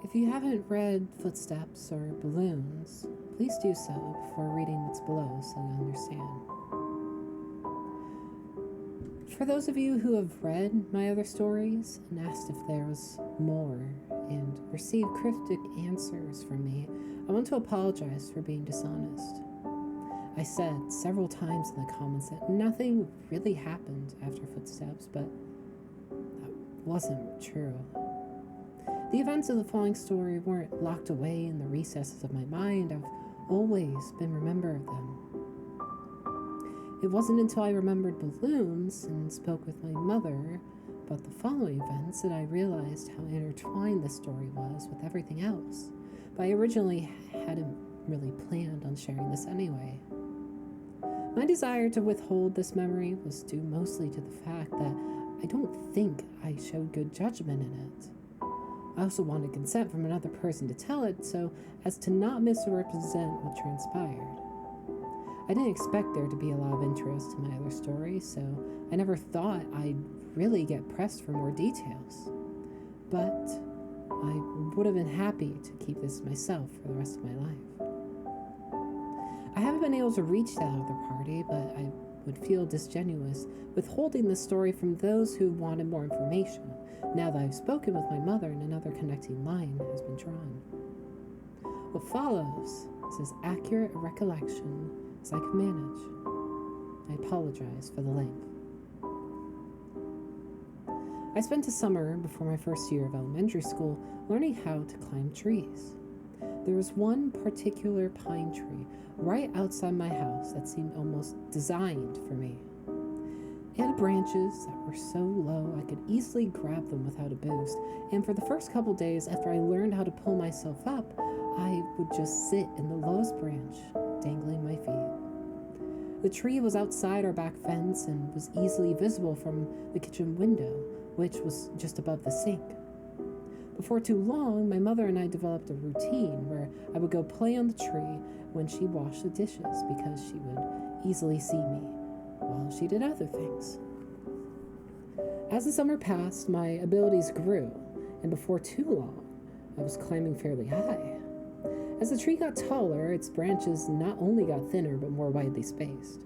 If you haven't read Footsteps or Balloons, please do so before reading what's below so you understand. For those of you who have read my other stories and asked if there was more and received cryptic answers from me, I want to apologize for being dishonest. I said several times in the comments that nothing really happened after Footsteps, but that wasn't true. The events of the following story weren't locked away in the recesses of my mind. I've always been remembered of them. It wasn't until I remembered balloons and spoke with my mother about the following events that I realized how intertwined this story was with everything else. But I originally hadn't really planned on sharing this anyway. My desire to withhold this memory was due mostly to the fact that I don't think I showed good judgment in it. I also wanted consent from another person to tell it so as to not misrepresent what transpired. I didn't expect there to be a lot of interest in my other story, so I never thought I'd really get pressed for more details. But I would have been happy to keep this to myself for the rest of my life. I haven't been able to reach that other party, but I would feel disingenuous withholding the story from those who wanted more information, now that I've spoken with my mother and another connecting line has been drawn. What follows is as accurate a recollection as I can manage. I apologize for the length. I spent a summer before my first year of elementary school learning how to climb trees. There was one particular pine tree right outside my house that seemed almost designed for me. It had branches that were so low I could easily grab them without a boost, and for the first couple days after I learned how to pull myself up, I would just sit in the lowest branch, dangling my feet. The tree was outside our back fence and was easily visible from the kitchen window, which was just above the sink. Before too long, my mother and I developed a routine where I would go play on the tree when she washed the dishes because she would easily see me while she did other things. As the summer passed, my abilities grew, and before too long, I was climbing fairly high. As the tree got taller, its branches not only got thinner but more widely spaced.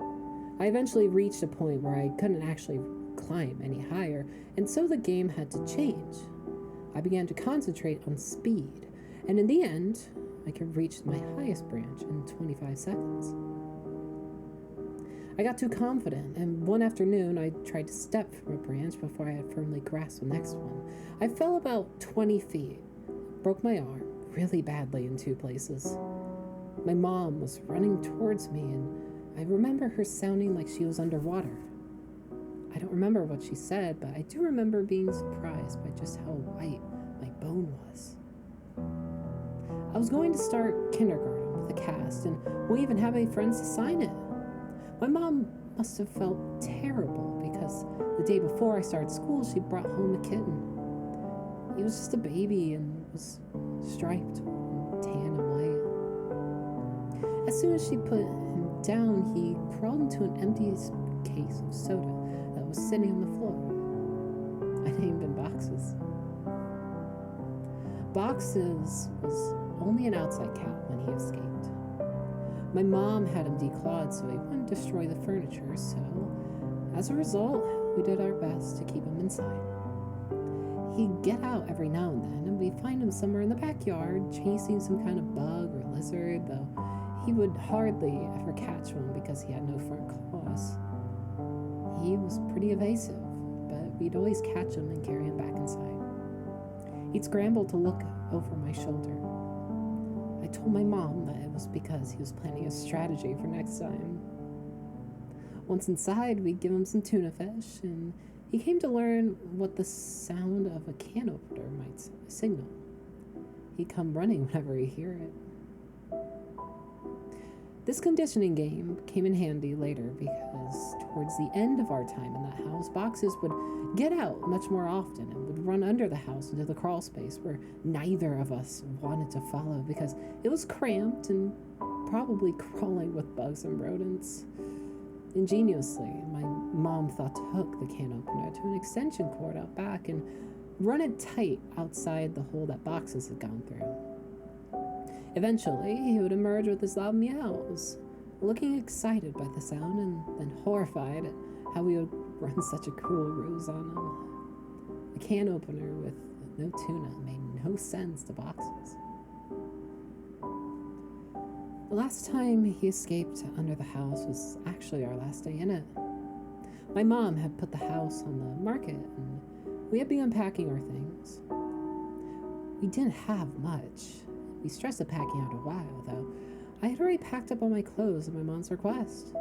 I eventually reached a point where I couldn't actually climb any higher, and so the game had to change. I began to concentrate on speed, and in the end, I could reach my highest branch in 25 seconds. I got too confident, and one afternoon I tried to step from a branch before I had firmly grasped the next one. I fell about 20 feet, broke my arm really badly in 2 places. My mom was running towards me, and I remember her sounding like she was underwater. I don't remember what she said, but I do remember being surprised by just how white my bone was. I was going to start kindergarten with a cast, and won't even have any friends to sign it. My mom must have felt terrible because the day before I started school, she brought home a kitten. He was just a baby and was striped and tan and white. As soon as she put him down, he crawled into an empty case of soda that was sitting on the floor. I named him Boxes. Boxes was only an outside cat when he escaped. My mom had him declawed so he wouldn't destroy the furniture, so as a result, we did our best to keep him inside. He'd get out every now and then, and we'd find him somewhere in the backyard chasing some kind of bug or lizard, though he would hardly ever catch one because he had no front claws. He was pretty evasive, but we'd always catch him and carry him back inside. He'd scramble to look over my shoulder. I told my mom that it was because he was planning a strategy for next time. Once inside, we'd give him some tuna fish, and he came to learn what the sound of a can opener might signal. He'd come running whenever he'd hear it. This conditioning game came in handy later because towards the end of our time in that house, Boxes would get out much more often and would run under the house into the crawl space where neither of us wanted to follow because it was cramped and probably crawling with bugs and rodents. Ingeniously, my mom thought to hook the can opener to an extension cord out back and run it tight outside the hole that boxes had gone through. Eventually, he would emerge with his loud meows, looking excited by the sound and then horrified at how we would run such a cruel ruse on him. A can opener with no tuna made no sense to boxes. The last time he escaped under the house was actually our last day in it. My mom had put the house on the market and we had begun packing our things. We didn't have much. We stressed the packing out a while, though. I had already packed up all my clothes at my mom's request.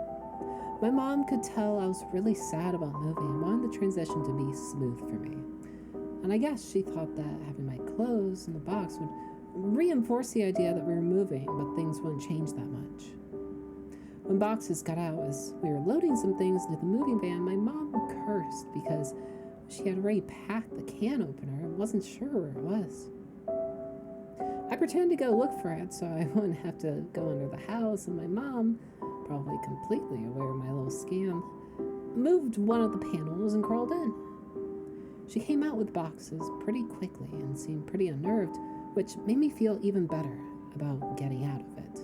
My mom could tell I was really sad about moving and wanted the transition to be smooth for me. And I guess she thought that having my clothes in the box would reinforce the idea that we were moving, but things wouldn't change that much. When boxes got out, as we were loading some things into the moving van, my mom cursed because she had already packed the can opener and wasn't sure where it was. I pretended to go look for it so I wouldn't have to go under the house, and my mom, probably completely aware of my little scam, moved one of the panels and crawled in. She came out with boxes pretty quickly and seemed pretty unnerved, which made me feel even better about getting out of it.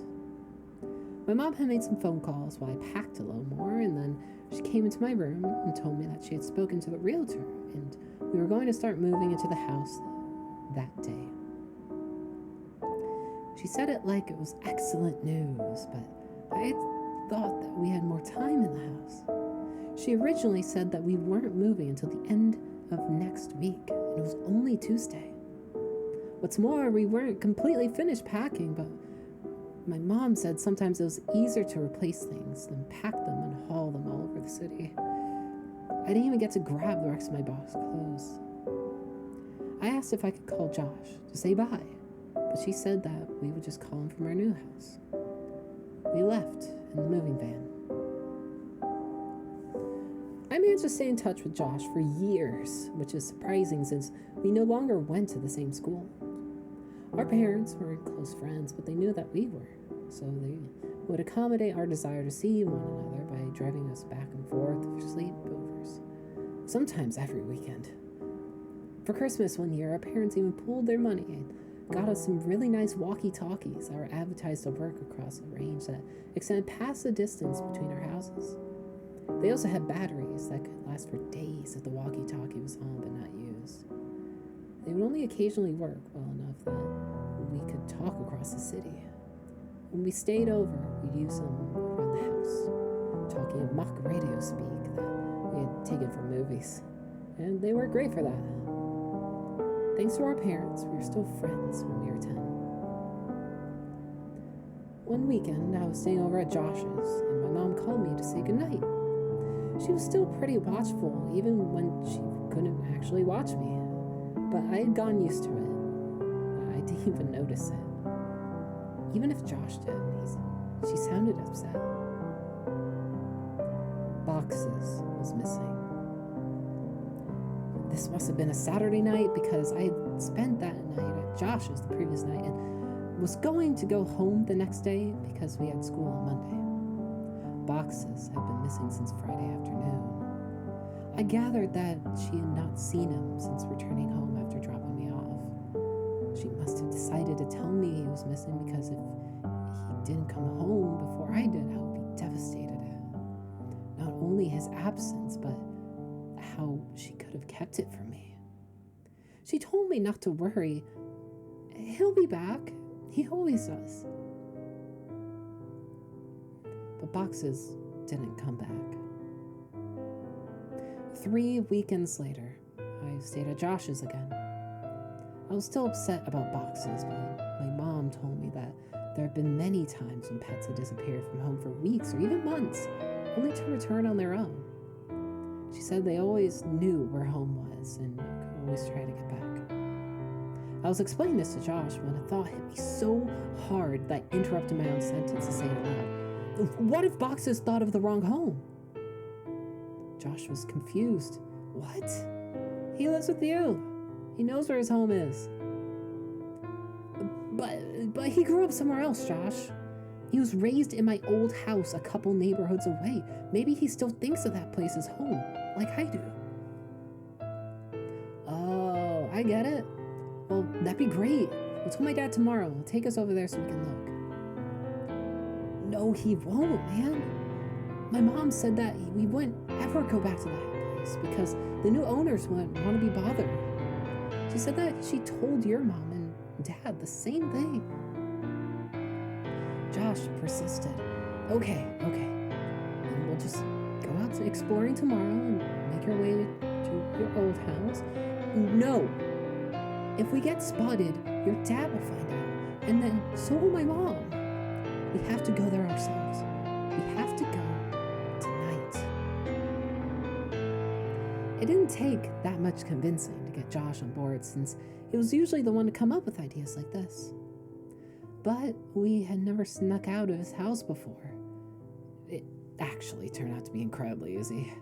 My mom had made some phone calls while I packed a little more, and then she came into my room and told me that she had spoken to the realtor and we were going to start moving into the house that day. She said it like it was excellent news, but I had thought that we had more time in the house. She originally said that we weren't moving until the end of next week, and it was only Tuesday. What's more, we weren't completely finished packing, but my mom said sometimes it was easier to replace things than pack them and haul them all over the city. I didn't even get to grab the rest of my box clothes. I asked if I could call Josh to say bye, but she said that we would just call him from our new house. We left in the moving van. I managed to stay in touch with Josh for years, which is surprising since we no longer went to the same school. Our parents weren't close friends, but they knew that we were, so they would accommodate our desire to see one another by driving us back and forth for sleepovers, sometimes every weekend. For Christmas one year, our parents even pooled their money and got us some really nice walkie-talkies that were advertised to work across a range that extended past the distance between our houses. They also had batteries that could last for days if the walkie-talkie was on but not used. They would only occasionally work well enough that we could talk across the city. When we stayed over, we'd use them around the house, talking in mock radio speak that we had taken from movies. And they worked great for that. Thanks to our parents, we were still friends when we were 10. One weekend, I was staying over at Josh's, and my mom called me to say goodnight. She was still pretty watchful, even when she couldn't actually watch me. But I had gotten used to it. I didn't even notice it. Even if Josh did, she sounded upset. Boxes was missing. This must have been a Saturday night because I had spent that night at Josh's the previous night and was going to go home the next day because we had school on Monday. Boxes had been missing since Friday afternoon. I gathered that she had not seen him since returning home after dropping me off. She must have decided to tell me he was missing because if he didn't come home before I did, I would be devastated at not only his absence, but how she could have kept it from me. She told me not to worry. He'll be back. He always does. But Boxes didn't come back. 3 weekends later, I stayed at Josh's again. I was still upset about Boxes, but my mom told me that there had been many times when pets had disappeared from home for weeks or even months, only to return on their own. She said they always knew where home was and could always try to get back. I was explaining this to Josh when a thought hit me so hard that I interrupted my own sentence to say it aloud. What if Boxes thought of the wrong home? Josh was confused. What? He lives with you. He knows where his home is. But he grew up somewhere else, Josh. He was raised in my old house a couple neighborhoods away. Maybe he still thinks of that place as home, like I do. Oh, I get it. Well, that'd be great. I'll tell my dad tomorrow. He'll take us over there so we can look. No, he won't, man. My mom said that we wouldn't ever go back to that place because the new owners wouldn't want to be bothered. She said that she told your mom and dad the same thing. Josh persisted. Okay. And we'll just go out to exploring tomorrow and make our way to your old house. No. If we get spotted, your dad will find out. And then so will my mom. We have to go there ourselves. We have to go tonight. It didn't take that much convincing to get Josh on board since he was usually the one to come up with ideas like this. But we had never snuck out of his house before. It actually turned out to be incredibly easy.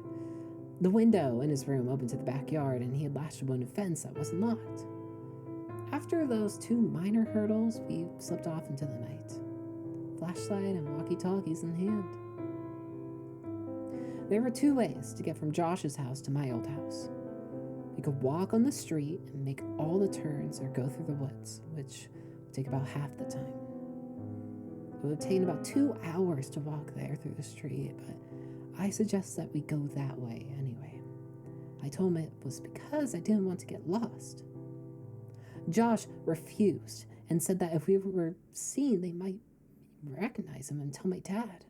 The window in his room opened to the backyard and he had lashed a wooden fence that wasn't locked. After those 2 minor hurdles, we slipped off into the night. Flashlight and walkie-talkies in hand. There were 2 ways to get from Josh's house to my old house. We could walk on the street and make all the turns or go through the woods, which would take about half the time. It would have taken about 2 hours to walk there through the street, but I suggest that we go that way anyway. I told him it was because I didn't want to get lost. Josh refused and said that if we were seen, they might recognize him and tell my dad.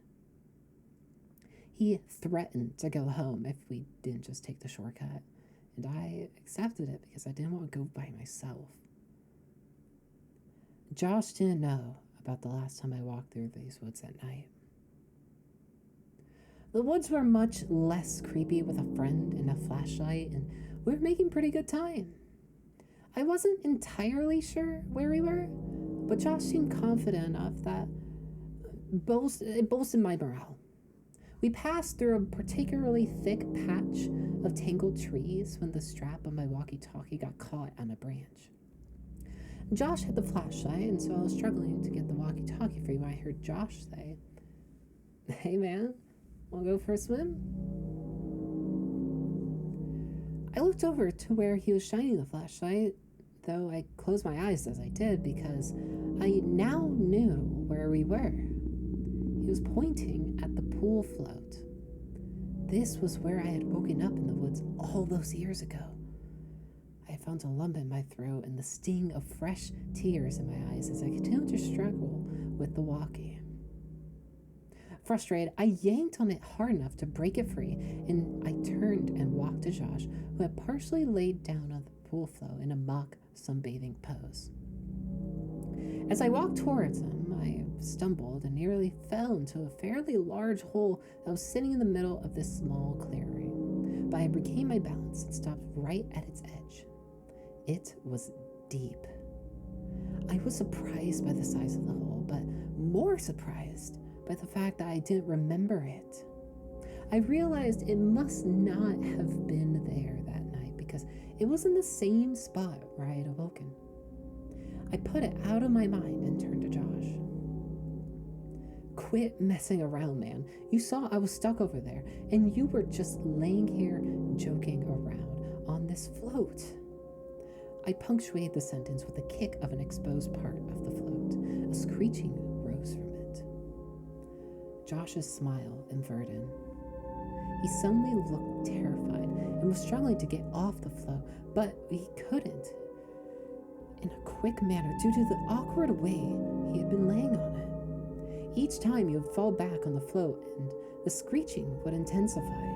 He threatened to go home if we didn't just take the shortcut, and I accepted it because I didn't want to go by myself. Josh didn't know about the last time I walked through these woods at night. The woods were much less creepy with a friend and a flashlight, and we were making pretty good time. I wasn't entirely sure where we were, but Josh seemed confident enough that it boosted my morale. We passed through a particularly thick patch of tangled trees when the strap of my walkie-talkie got caught on a branch. Josh had the flashlight, and so I was struggling to get the walkie-talkie free when I heard Josh say, "Hey man, wanna go for a swim?" I looked over to where he was shining the flashlight, though I closed my eyes as I did because I now knew where we were. He was pointing at the pool float. This was where I had woken up in the woods all those years ago. I found a lump in my throat and the sting of fresh tears in my eyes as I continued to struggle with the walkie. Frustrated, I yanked on it hard enough to break it free, and I turned and walked to Josh, who had partially laid down on the pool float in a mock sunbathing pose. As I walked towards him, I stumbled and nearly fell into a fairly large hole that was sitting in the middle of this small clearing. But I regained my balance and stopped right at its edge. It was deep. I was surprised by the size of the hole, but more surprised by the fact that I didn't remember it. I realized it must not have been there that night because it was in the same spot where I had awoken. I put it out of my mind and turned to Josh. "Quit messing around, man. You saw I was stuck over there, and you were just laying here joking around on this float." I punctuated the sentence with a kick of an exposed part of the float. A screeching rose from it. Josh's smile inverted. He suddenly looked terrified and was struggling to get off the float, but he couldn't in a quick manner due to the awkward way he had been laying on it. Each time he would fall back on the float and the screeching would intensify.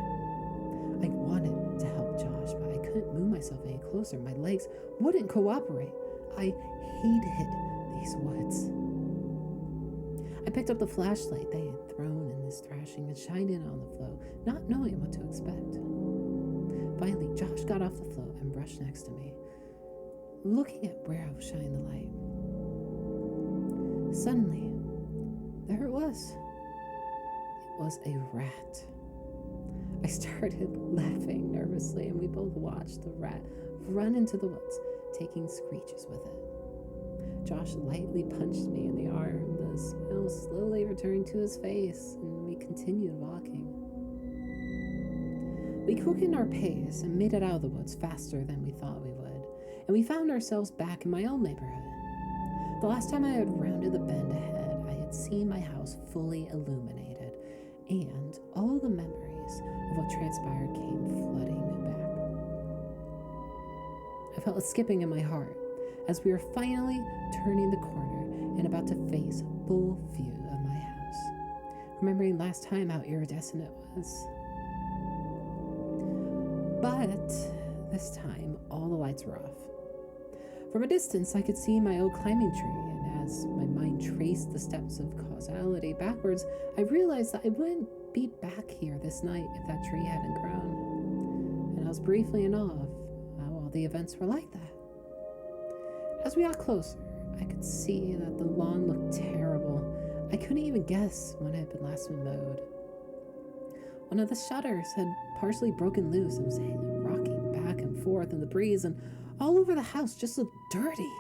I wanted to help Josh, but I couldn't move myself any closer. My legs wouldn't cooperate. I hated these woods. I picked up the flashlight they had thrown in this thrashing and shined it on the float, not knowing what to expect. Finally, Josh got off the float and brushed next to me, looking at where I was shining the light. Suddenly, there it was. It was a rat. I started laughing nervously, and we both watched the rat run into the woods, taking screeches with it. Josh lightly punched me in the arm, the smile slowly returning to his face, and we continued walking. We quickened our pace and made it out of the woods faster than we thought we would. and we found ourselves back in my old neighborhood. The last time I had rounded the bend ahead, I had seen my house fully illuminated, and all the memories of what transpired came flooding back. I felt a skipping in my heart as we were finally turning the corner and about to face full view of my house, remembering last time how iridescent it was. But this time, all the lights were off. From a distance, I could see my old climbing tree, and as my mind traced the steps of causality backwards, I realized that I wouldn't be back here this night if that tree hadn't grown. And I was briefly in awe of how all the events were like that. As we got closer, I could see that the lawn looked terrible. I couldn't even guess when it had been last been mowed. One of the shutters had partially broken loose and was rocking back and forth in the breeze, and all over the house just looked dirty.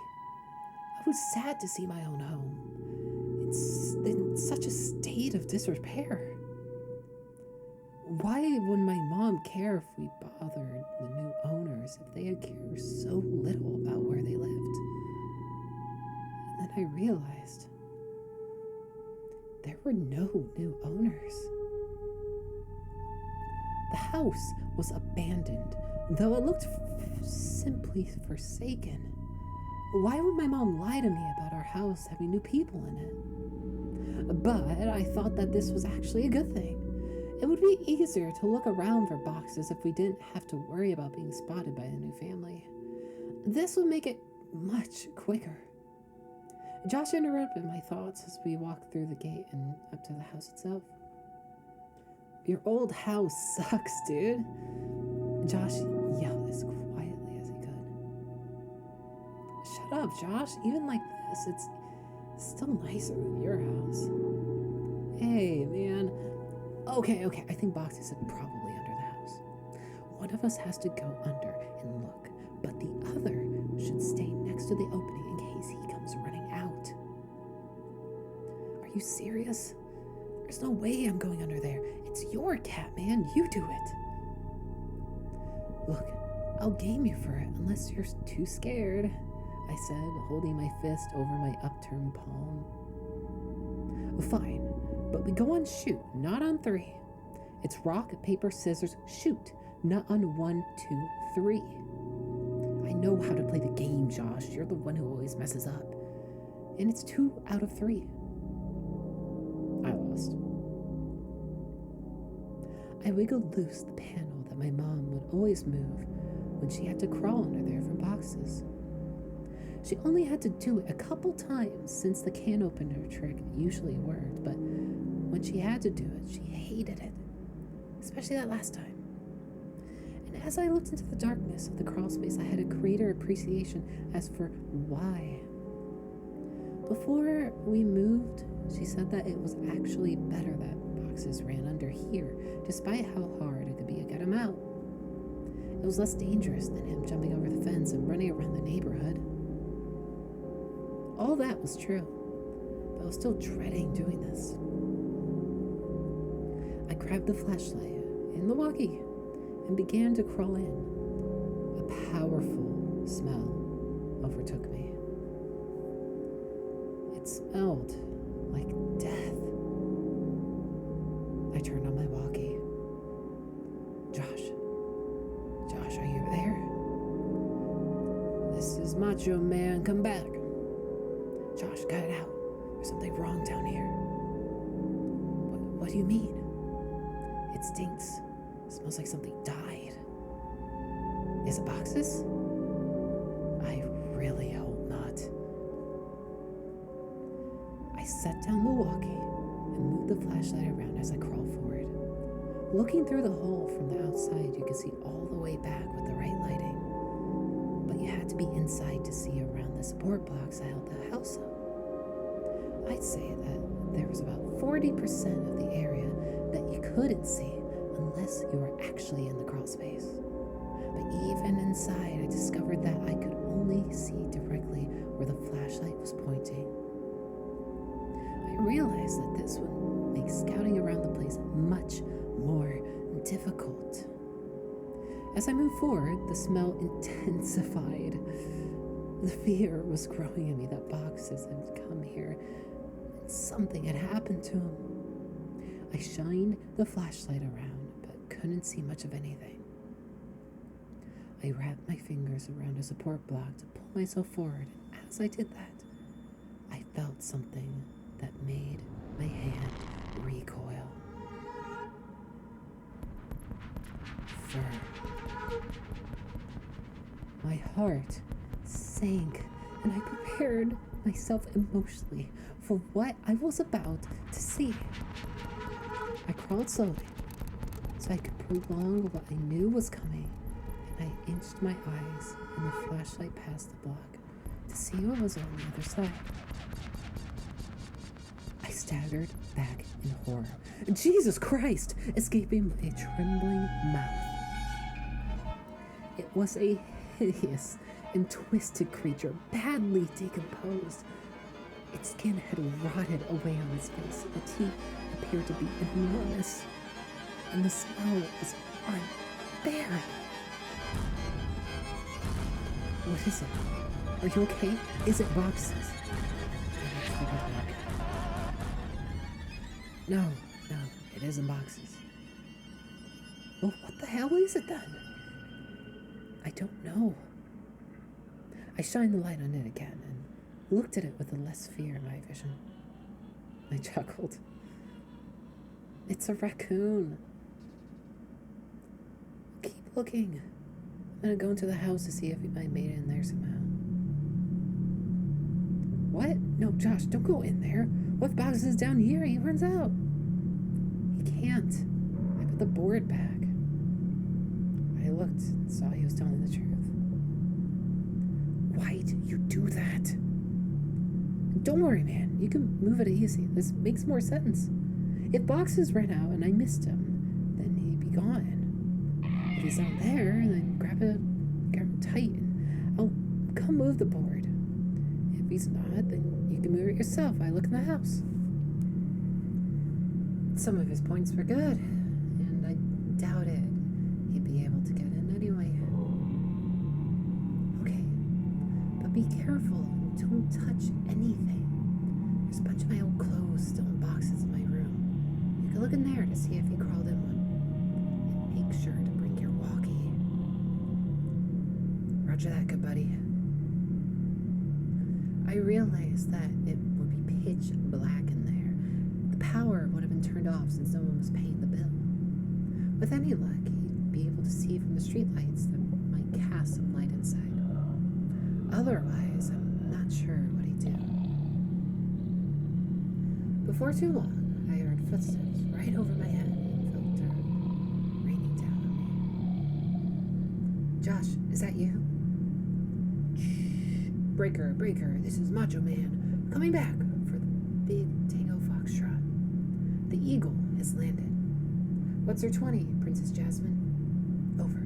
I was sad to see my own home. It's in such a state of disrepair. Why would my mom care if we bothered the new owners if they had cared so little about where they lived? And then I realized there were no new owners. The house was abandoned, though it looked simply forsaken. Why would my mom lie to me about our house having new people in it? But I thought that this was actually a good thing. It would be easier to look around for boxes if we didn't have to worry about being spotted by a new family. This would make it much quicker. Josh interrupted my thoughts as we walked through the gate and up to the house itself. Your old house sucks, dude. Josh yelled as quietly as he could. Shut up, Josh. Even like this, it's still nicer than your house. Hey, man. Okay. I think boxes are probably under the house. One of us has to go under and look, but the other should stay next to the opening in case he comes running out. Are you serious? There's no way I'm going under there. It's your cat, man. You do it. Look, I'll game you for it unless you're too scared, I said, holding my fist over my upturned palm. Fine, but we go on shoot, not on 3. It's rock, paper, scissors, shoot, not on 1, 2, 3. I know how to play the game, Josh. You're the one who always messes up. And it's 2 out of 3. I lost. I wiggled loose the panel that my mom would always move when she had to crawl under there for boxes. She only had to do it a couple times since the can opener trick usually worked, but when she had to do it, she hated it, especially that last time. And as I looked into the darkness of the crawl space, I had a greater appreciation as for why. Before we moved, she said that it was actually better that boxes ran under here, despite how hard it could be to get him out. It was less dangerous than him jumping over the fence and running around the neighborhood. All that was true, but I was still dreading doing this. I grabbed the flashlight and the walkie and began to crawl in. A powerful smell overtook me. It smelled like death. I turned on my walkie. Josh, are you there? This is Macho Man, come back. Josh, cut it out. There's something wrong down here. What do you mean? It stinks. It smells like something died. Is it boxes? I really hope not. I set down the walkie and moved the flashlight around as I crawled forward. Looking through the hole from the outside, you could see all the way back with the right lighting. But you had to be inside to see around the support blocks that held the house up. I'd say that there was about 40% of the area that you couldn't see unless you were actually in the crawl space. But even inside, I discovered that I could only see directly where the flashlight was pointing. I realized that this would make scouting around the place much more difficult. As I moved forward, the smell intensified. The fear was growing in me that boxes had come here and something had happened to them. I shined the flashlight around, but couldn't see much of anything. I wrapped my fingers around a support block to pull myself forward, and as I did that, I felt something that made my hand recoil. Fur. My heart sank, and I prepared myself emotionally for what I was about to see. I crawled slowly so I could prolong what I knew was coming, and I inched my eyes in the flashlight past the block to see what was on the other side. I staggered back in horror. Jesus Christ! Escaping a trembling mouth. It was a hideous and twisted creature, badly decomposed. Its skin had rotted away on its face. The teeth appeared to be enormous, and the smell was unbearable. What is it? Are you okay? Is it boxes? No, it isn't boxes. Well, what the hell is it then? I don't know. I shined the light on it again and looked at it with less fear in my vision. I chuckled. It's a raccoon. Keep looking. I'm gonna go into the house to see if he might made it in there somehow. What? No, Josh, don't go in there. What if boxes is down here? He runs out. He can't. I put the board back. I looked and saw he was telling the truth. Why'd you do that? Don't worry, man. You can move it easy. This makes more sense. If boxes ran out and I missed him, then he'd be gone. If he's out there, then grab it tight and I'll come move the board. If he's not, then you can move it yourself. I look in the house. Some of his points were good, and I doubted he'd be able to get in anyway. Okay, but be careful and don't touch anything. There's a bunch of my old clothes still in boxes in my room. You can look in there to see if he crawled in one. And make sure to bring your walkie. Roger that, good buddy. I realized that it would be pitch black in there. The power would have been turned off since no one was paying the bill. With any luck, he'd be able to see from the streetlights that might cast some light inside. Otherwise, I'm not sure what he'd do. Before too long, I heard footsteps right over my head and felt dirt raining down on me. Josh, is that you? Shh. Breaker, this is Macho Man. Coming back for the big Tango Foxtrot. The Eagle has landed. What's her 20, Princess Jasmine? Over.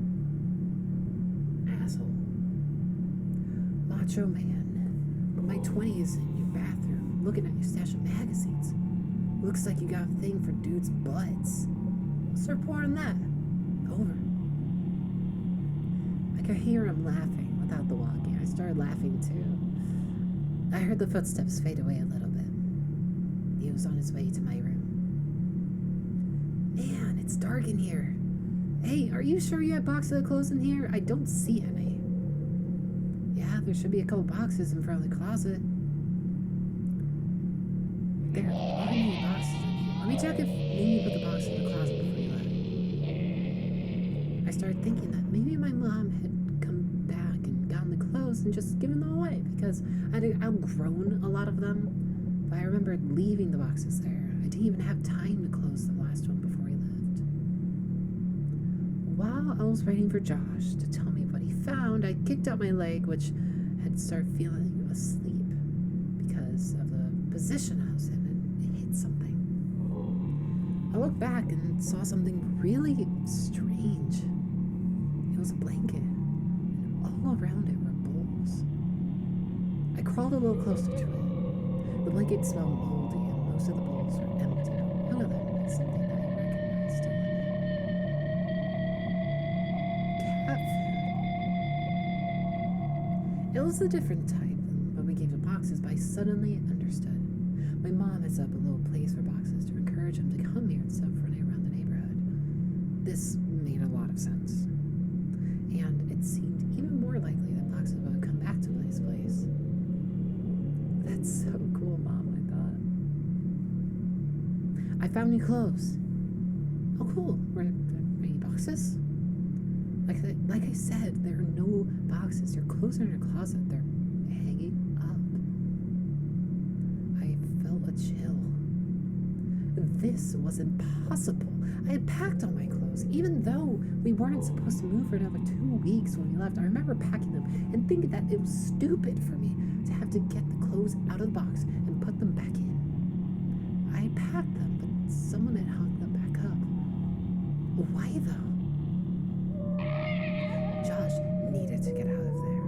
Asshole. Macho Man. My 20 is in your bathroom, looking at your stash of magazines. Looks like you got a thing for dudes' butts. What's the report on that? Over. I could hear him laughing without the walkie. I started laughing too. I heard the footsteps fade away a little bit. He was on his way to my room. Man, it's dark in here. Hey, are you sure you have boxes of clothes in here? I don't see any. Yeah, there should be a couple boxes in front of the closet. There are many boxes in here. Let me check if maybe put the box in the closet before you left. I started thinking that maybe my mom had come back and gotten the clothes and just given them away because I'd outgrown a lot of them. But I remembered leaving the boxes there. I didn't even have time to close the last one before he left. While I was waiting for Josh to tell me what he found, I kicked out my leg, which had started feeling asleep because of the position I was in, and it hit something. I looked back and saw something really strange. It was a blanket, and all around it were bowls. I crawled a little closer to it. The blanket smelled moldy, and most of the bowls were empty. None of them had something that I recognized still in it. was a different type than what we gave to boxes, but I suddenly understood. My mom had set up a little place for boxes to encourage him to come here instead of running around the neighborhood. This made a lot of sense. And it seemed even more likely that boxes would come back to this place. That's so cool, Mom, I thought. I found new clothes. Oh, cool. Were there any boxes? Like I said, there are no boxes. Your clothes are in your closet. They're hanging up. I felt a chill. This was impossible. I had packed all my clothes, even though we weren't supposed to move for another 2 weeks when we left. I remember packing them and thinking that it was stupid for me to have to get the clothes out of the box and put them back in. I packed them, but someone had hung them back up. Why though? Josh needed to get out of there.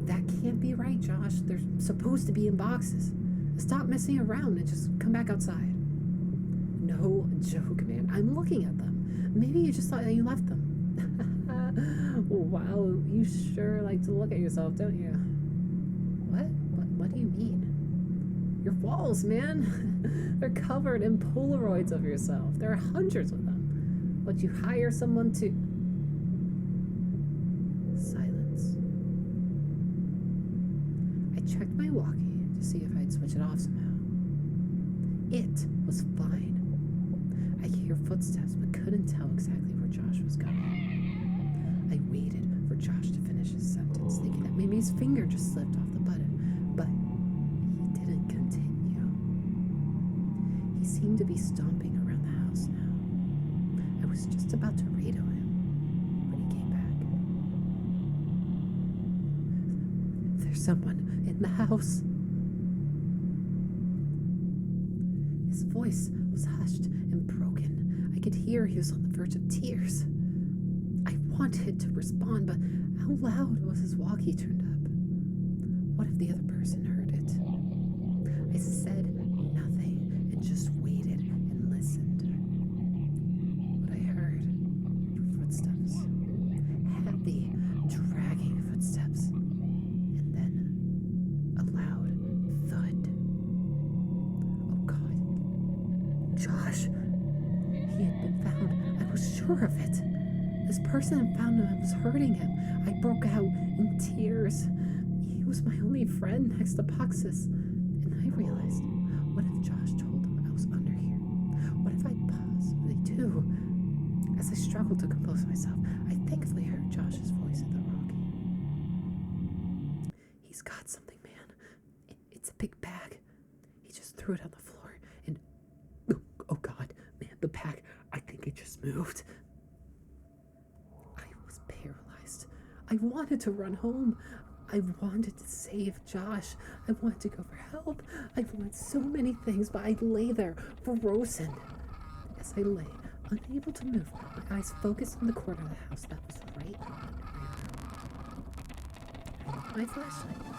That can't be right, Josh. They're supposed to be in boxes. Stop messing around and just come back outside. No joke, man. I'm looking at them. Maybe you just thought that you left them. Wow, you sure like to look at yourself, don't you? What do you mean? Your walls, man. They're covered in Polaroids of yourself. There are hundreds of them. Would you hire someone to... Silence. I checked my walkie to see if I'd switch it off somehow. It was fine. I could hear footsteps but couldn't tell exactly where Josh was going. I waited for Josh to finish his sentence, thinking that maybe his finger just slipped off the button, but he didn't continue. He seemed to be stomping around the house now. I was just about to radio him when he came back. There's someone in the house. His voice was hushed and broken. I could hear he was on the verge of tears. I wanted to respond, but how loud was his walkie turned up? What if the other person heard it? I said nothing and just waited and listened. What I heard were footsteps. Heavy, dragging footsteps. And then a loud thud. Oh God. Josh. He had been found. I was sure of it. This person had found him and was hurting him. I broke out in tears. He was my only friend next to boxes. And I realized, what if Josh told him I was under here? What if I possibly too? As I struggled to compose myself, I thankfully heard Josh's voice in the rocky. He's got something, man. It's a big bag. He just threw it on the floor and... Oh God, man, the bag, I think it just moved. I was paralyzed. I wanted to run home. I wanted to save Josh. I wanted to go for help. I wanted so many things, but I lay there, frozen. As I lay, unable to move, my eyes focused on the corner of the house that was right under my lit my flashlight. My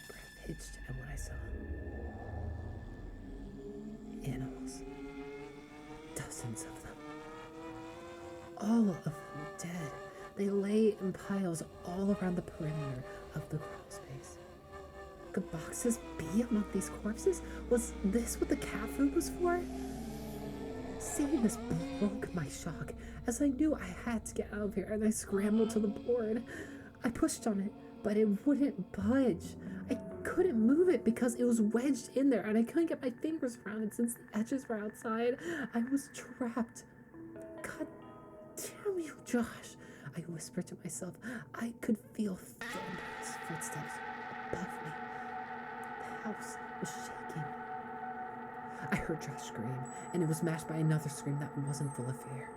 breath hitched at what I saw. Animals. Dozens of them. All of them dead. They lay in piles all around the perimeter of the crawl space. Could boxes be among these corpses? Was this what the cat food was for? Seeing this broke my shock, as I knew I had to get out of here, and I scrambled to the board. I pushed on it, but it wouldn't budge. I couldn't move it because it was wedged in there, and I couldn't get my fingers around it since the edges were outside. I was trapped. God damn you, Josh, I whispered to myself. I could feel thunderous footsteps above me. The house was shaking. I heard Josh scream, and it was matched by another scream that wasn't full of fear.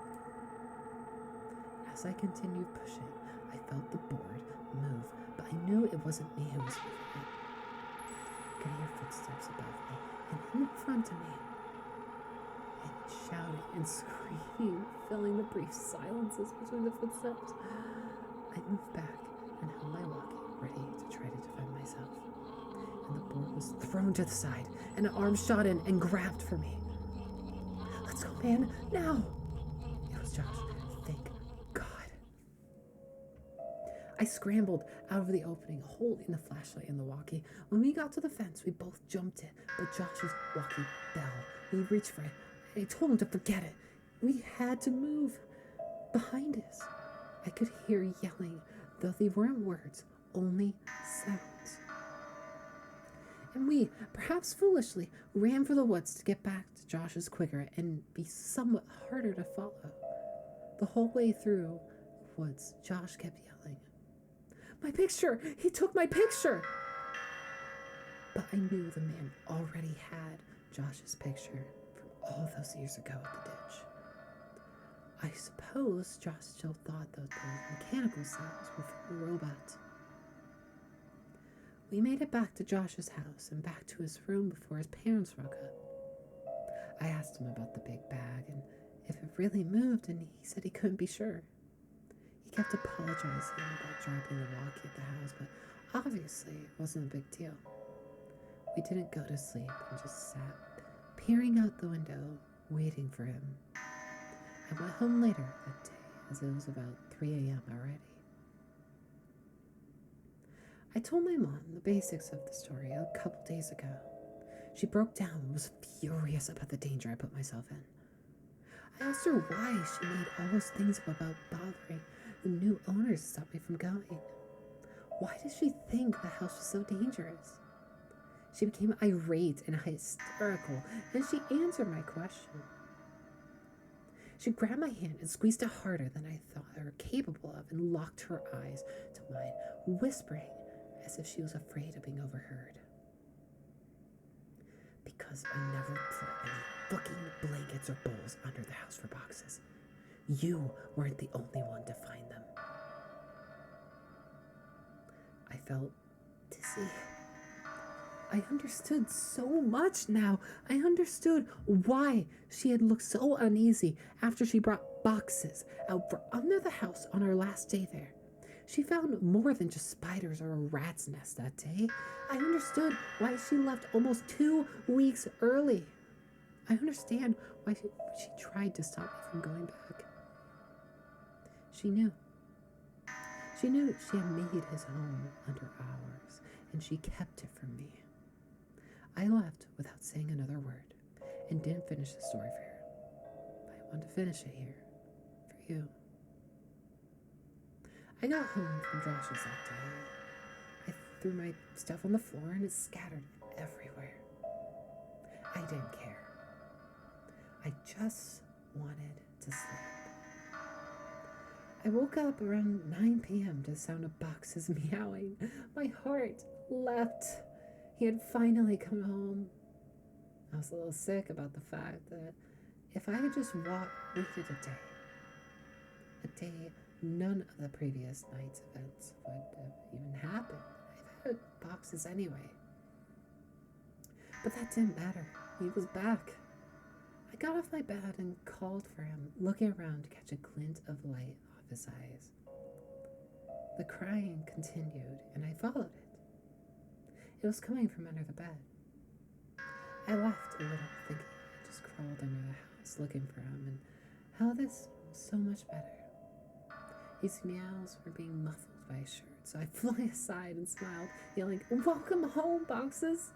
As I continued pushing, I felt the board move, but I knew it wasn't me who was moving it. I could hear footsteps above me and in front of me, and shouting and screaming, filling the brief silences between the footsteps. I moved back and held my walkie, ready to try to defend myself. And the board was thrown to the side, and an arm shot in and grabbed for me. Let's go, man, now! It was Josh. Thank God. I scrambled out of the opening, holding the flashlight and the walkie. When we got to the fence, we both jumped it, but Josh's walkie fell. He reached for it. I told him to forget it. We had to move. Behind us, I could hear yelling, though they weren't words, only sounds. And we, perhaps foolishly, ran for the woods to get back to Josh's quicker and be somewhat harder to follow. The whole way through the woods, Josh kept yelling, "My picture! He took my picture!" But I knew the man already had Josh's picture from all those years ago at the ditch. I suppose Josh still thought that those mechanical sounds were from a robot. We made it back to Josh's house and back to his room before his parents woke up. I asked him about the big bag and if it really moved, and he said he couldn't be sure. He kept apologizing about dropping the walkie at the house, but obviously it wasn't a big deal. We didn't go to sleep and just sat, peering out the window, waiting for him. I went home later that day, as it was about 3 a.m. already. I told my mom the basics of the story a couple days ago. She broke down and was furious about the danger I put myself in. I asked her why she made all those things up about bothering the new owners to stop me from going. Why did she think the house was so dangerous? She became irate and hysterical, and she answered my question. She grabbed my hand and squeezed it harder than I thought her capable of and locked her eyes to mine, whispering as if she was afraid of being overheard. Because I never put any fucking blankets or bowls under the house for boxes. You weren't the only one to find them. I felt dizzy. I understood so much now. I understood why she had looked so uneasy after she brought boxes out from under the house on our last day there. She found more than just spiders or a rat's nest that day. I understood why she left almost 2 weeks early. I understand why she tried to stop me from going back. She knew. She knew she had made his home under ours, and she kept it from me. I left without saying another word and didn't finish the story for her. But I want to finish it here for you. I got home from Josh's that day. I threw my stuff on the floor and it scattered everywhere. I didn't care. I just wanted to sleep. I woke up around 9 p.m. to the sound of boxes meowing. My heart leapt. He had finally come home. I was a little sick about the fact that if I had just waited a day none of the previous night's events would have even happened. I've had boxes anyway. But that didn't matter. He was back. I got off my bed and called for him, looking around to catch a glint of light off his eyes. The crying continued, and I followed it. It was coming from under the bed. I laughed a little, thinking I just crawled under the house looking for him, and how this was so much better. His meows were being muffled by his shirt, so I flung aside and smiled, yelling, "Welcome home, boxes!"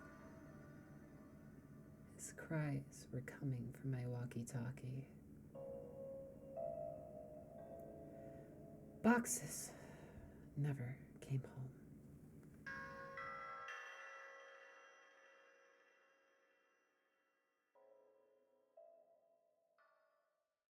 His cries were coming from my walkie-talkie. Boxes never came home.